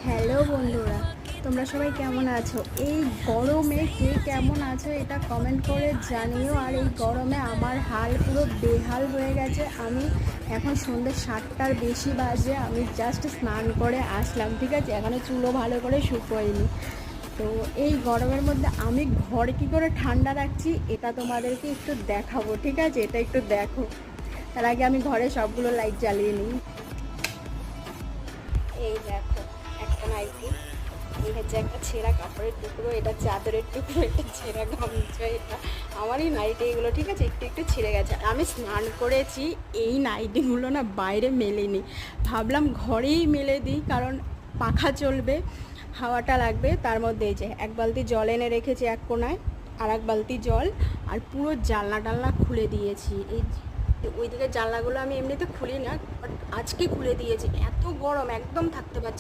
Hello বন্ধুরা, তোমরা সবাই কেমন আছো? এই গরমে কে কেমন আছো এটা কমেন্ট করে জানিও। আর এই গরমে আমার হাল পুরো বেহাল হয়ে গেছে। আমি এখন সন্ধ্যে 7টার বেশি বাজে, আমি জাস্ট স্নান করে আসলাম, ঠিক আছে? এখনও চুলও ভালো করে শুকোয়নি। তো এই গরমের মধ্যে আমি ঘর কী করে ঠান্ডা রাখছি এটা তোমাদেরকে একটু দেখাবো, ঠিক আছে? এটা একটু দেখো। তার আগে আমি ঘরে সবগুলো লাইট জ্বালিয়ে নিই। এই দেখো, একটা নাইটি, এই হচ্ছে একটা ছেঁড়া কাপড়ের টুকরো, এটা চাদরের টুকরো, এটা ছেঁড়া গামছা, এটা আমারই নাইটি। এগুলো ঠিক আছে, একটু একটু ছিঁড়ে গেছে। আমি স্নান করেছি, এই নাইটিগুলো না বাইরে মেলিনি, ভাবলাম ঘরেই মেলে দিই, কারণ পাখা চলবে, হাওয়াটা লাগবে। তার মধ্যে এই যে এক বালতি জল এনে রেখেছি এক কোনায়, আর এক বালতি জল, আর পুরো জানলা টালনা খুলে দিয়েছি। এই ওই দিকের জানলাগুলো আমি এমনিতে খুলি না, বাট আজকে খুলে দিয়েছি, এত গরম একদম থাকতে পারছি।